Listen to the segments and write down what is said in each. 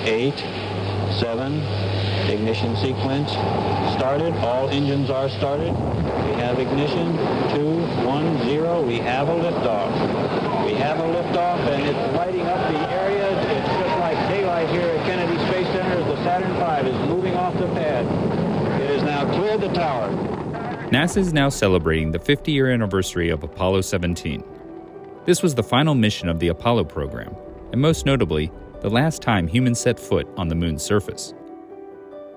8, 7, ignition sequence started. All engines are started. We have ignition, 2, 1, 0. We have a liftoff. We have a liftoff, and it's lighting up the area. It's just like daylight here at Kennedy Space Center as the Saturn V is moving off the pad. It has now cleared the tower. NASA is now celebrating the 50-year anniversary of Apollo 17. This was the final mission of the Apollo program, and most notably, the last time humans set foot on the moon's surface.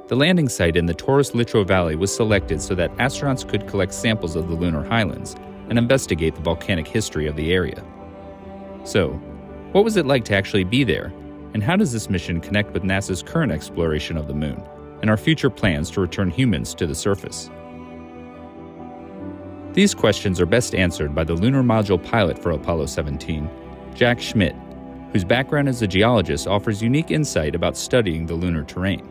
The landing site in the Taurus-Littrow Valley was selected so that astronauts could collect samples of the lunar highlands and investigate the volcanic history of the area. So, what was it like to actually be there, and how does this mission connect with NASA's current exploration of the moon and our future plans to return humans to the surface? These questions are best answered by the lunar module pilot for Apollo 17, Jack Schmitt, whose background as a geologist offers unique insight about studying the lunar terrain.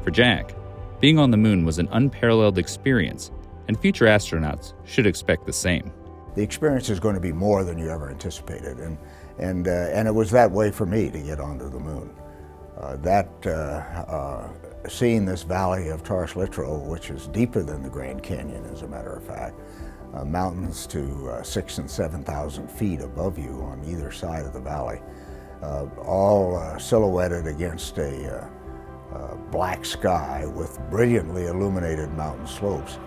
For Jack, being on the moon was an unparalleled experience, and future astronauts should expect the same. The experience is going to be more than you ever anticipated, and it was that way for me to get onto the moon. Seeing this valley of Taurus-Littrow, which is deeper than the Grand Canyon, as a matter of fact, mountains to 6,000 and 7,000 feet above you on either side of the valley, all silhouetted against a black sky with brilliantly illuminated mountain slopes.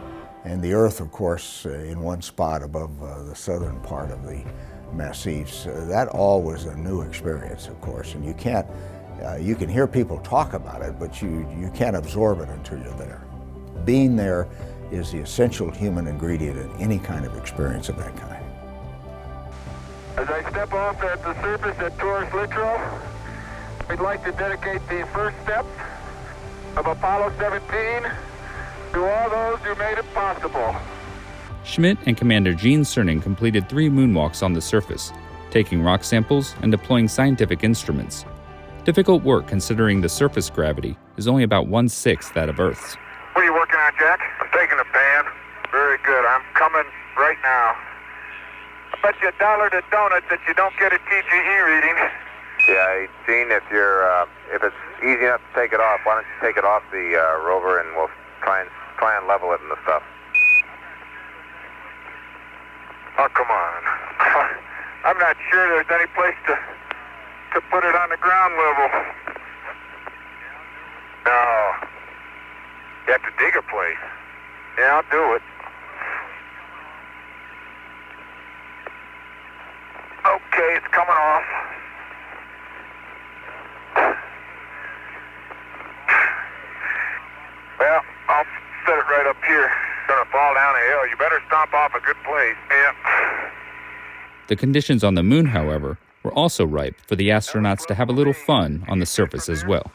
And the Earth, of course, in one spot above the southern part of the massifs. That all was a new experience, of course, and you can't, you can hear people talk about it, but you can't absorb it until you're there. Being there is the essential human ingredient in any kind of experience of that kind. As I step off at the surface at Taurus-Littrow, we'd like to dedicate the first steps of Apollo 17 to all those who made it possible. Schmitt and Commander Gene Cernan completed 3 moonwalks on the surface, taking rock samples and deploying scientific instruments. Difficult work considering the surface gravity is only about 1/6 that of Earth's. What are you working on, Jack? I'm taking a pan. Very good. I'm coming right now. I bet you $1 to donut that you don't get a TGE reading. Yeah, Gene, if it's easy enough to take it off, why don't you take it off the rover and we'll try and level it and the stuff. Oh, come on. I'm not sure there's any place to put it on the ground level. No. You have to dig a place. Yeah, I'll do it. Okay, it's coming off. Well, I'll set it right up here. It's gonna fall down a hill. You better stomp off a good place. Yep. The conditions on the moon, however, were also ripe for the astronauts to have a little fun on the surface as well.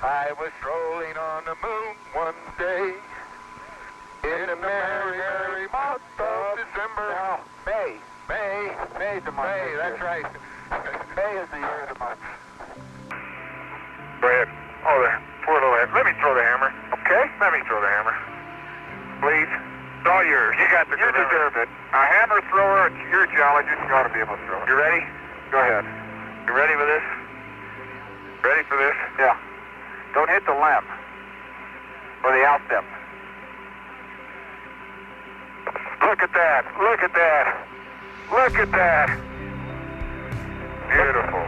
I was strolling on the moon one day in a merry, merry month of December. No, May's the month. May, that's right. May is the year of the month. Go ahead. Oh, there. Poor little head. Let me throw the hammer. Okay? Let me throw the hammer. Please. It's all yours. You got the You deserve it. A hammer thrower, you're a geologist. You ought to be able to throw it. You ready? Go ahead. You ready for this? Ready for this? Yeah. Don't hit the lamp. Or the outstep. Look at that. Look at that. Look at that. Beautiful.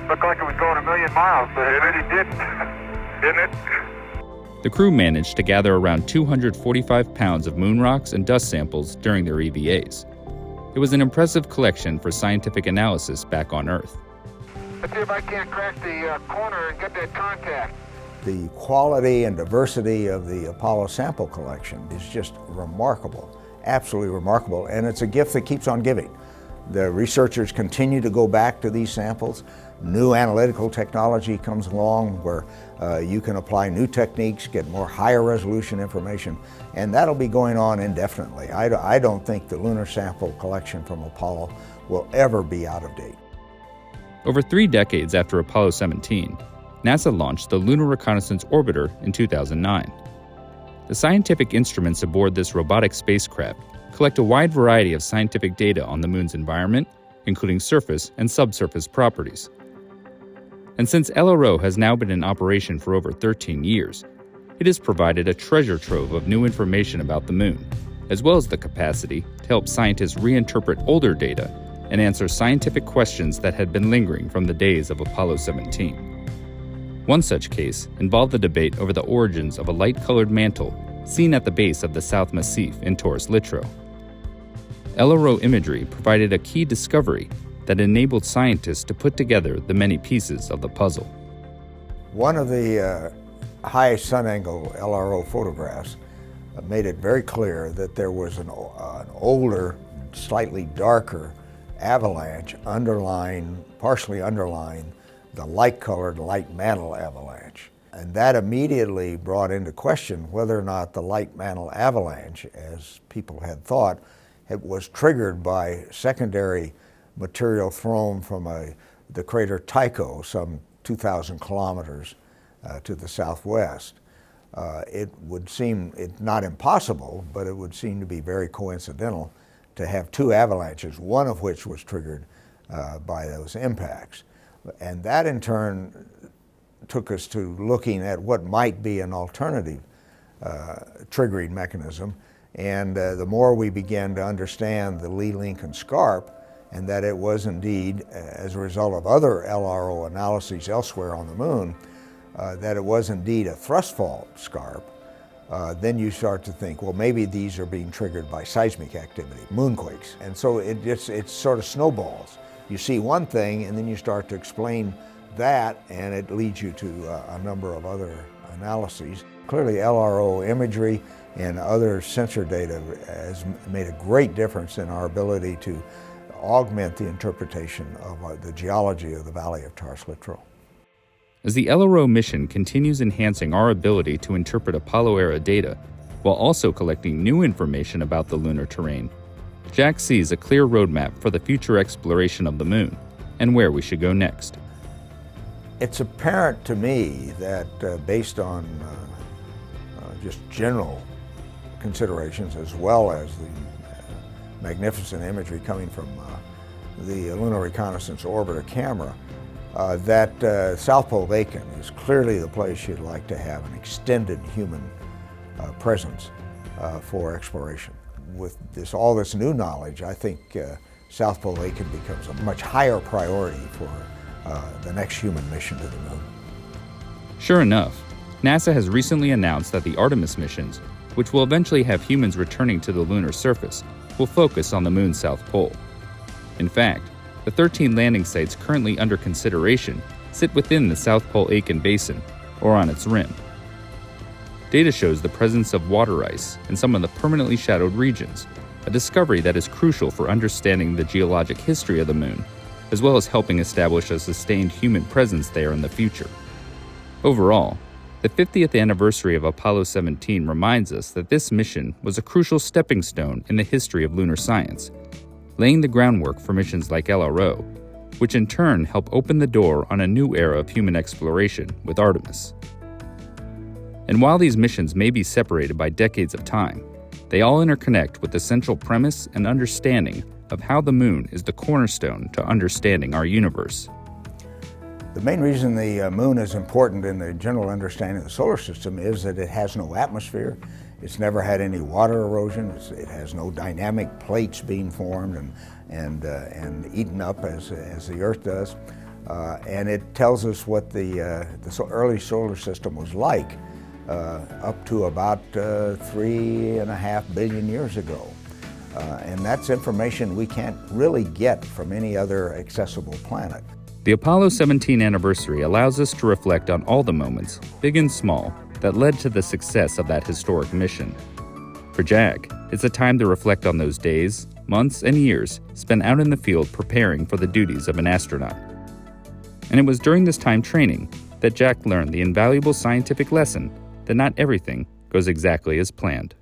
Looked like it was going 1,000,000 miles, but it really didn't. Didn't it? The crew managed to gather around 245 pounds of moon rocks and dust samples during their EVAs. It was an impressive collection for scientific analysis back on Earth. Let's see if I can't crack the corner and get that contact. The quality and diversity of the Apollo sample collection is just remarkable, absolutely remarkable, and it's a gift that keeps on giving. The researchers continue to go back to these samples. New analytical technology comes along where you can apply new techniques, get more higher resolution information, and that'll be going on indefinitely. I don't think the lunar sample collection from Apollo will ever be out of date. Over 3 decades after Apollo 17, NASA launched the Lunar Reconnaissance Orbiter in 2009. The scientific instruments aboard this robotic spacecraft collect a wide variety of scientific data on the moon's environment, including surface and subsurface properties. And since LRO has now been in operation for over 13 years, it has provided a treasure trove of new information about the moon, as well as the capacity to help scientists reinterpret older data and answer scientific questions that had been lingering from the days of Apollo 17. One such case involved the debate over the origins of a light-colored mantle seen at the base of the South Massif in Taurus Littrow. LRO imagery provided a key discovery that enabled scientists to put together the many pieces of the puzzle. One of the high sun angle LRO photographs made it very clear that there was an older, slightly darker avalanche partially underlying the light-colored light mantle avalanche. And that immediately brought into question whether or not the light mantle avalanche, as people had thought, was triggered by secondary material thrown from the crater Tycho, some 2,000 kilometers to the southwest. It would seem, not impossible, but it would seem to be very coincidental to have two avalanches, one of which was triggered by those impacts. And that in turn took us to looking at what might be an alternative triggering mechanism. And the more we began to understand the Lee-Lincoln scarp, and that it was indeed, as a result of other LRO analyses elsewhere on the moon, that it was indeed a thrust fault scarp, then you start to think, well, maybe these are being triggered by seismic activity, moonquakes. And so it sort of snowballs. You see one thing, and then you start to explain that, and it leads you to a number of other analyses. Clearly, LRO imagery and other sensor data has made a great difference in our ability to augment the interpretation of the geology of the Valley of Taurus Littrow. As the LRO mission continues enhancing our ability to interpret Apollo-era data, while also collecting new information about the lunar terrain, Jack sees a clear roadmap for the future exploration of the moon and where we should go next. It's apparent to me that based on just general considerations, as well as the magnificent imagery coming from the Lunar Reconnaissance Orbiter camera, that South Pole Aiken is clearly the place you'd like to have an extended human presence for exploration. With all this new knowledge, I think South Pole Aiken becomes a much higher priority for the next human mission to the moon. Sure enough, NASA has recently announced that the Artemis missions, which will eventually have humans returning to the lunar surface, will focus on the moon's south pole. In fact, the 13 landing sites currently under consideration sit within the South Pole Aiken Basin, or on its rim. Data shows the presence of water ice in some of the permanently shadowed regions, a discovery that is crucial for understanding the geologic history of the moon, as well as helping establish a sustained human presence there in the future. Overall, the 50th anniversary of Apollo 17 reminds us that this mission was a crucial stepping stone in the history of lunar science, laying the groundwork for missions like LRO, which in turn help open the door on a new era of human exploration with Artemis. And while these missions may be separated by decades of time, they all interconnect with the central premise and understanding of how the moon is the cornerstone to understanding our universe. The main reason the moon is important in the general understanding of the solar system is that it has no atmosphere. It's never had any water erosion. It has no dynamic plates being formed and eaten up as the Earth does. And it tells us what the early solar system was like up to about 3.5 billion years ago. And that's information we can't really get from any other accessible planet. The Apollo 17 anniversary allows us to reflect on all the moments, big and small, that led to the success of that historic mission. For Jack, it's a time to reflect on those days, months, and years spent out in the field preparing for the duties of an astronaut. And it was during this time training that Jack learned the invaluable scientific lesson that not everything goes exactly as planned.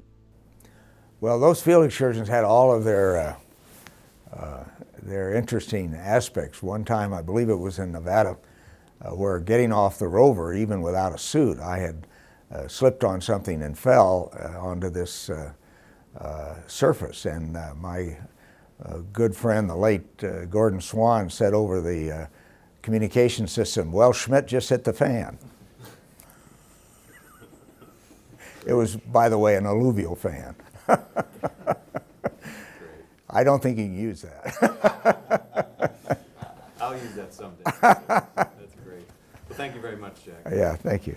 Well, those field excursions had all of their interesting aspects. One time, I believe it was in Nevada, where getting off the rover, even without a suit, I had slipped on something and fell onto this surface. And my good friend, the late Gordon Swan, said over the Communication system. Well, Schmitt just hit the fan. It was, by the way, an alluvial fan. I don't think you can use that. I'll use that someday. That's great. Well, thank you very much, Jack. Yeah, thank you.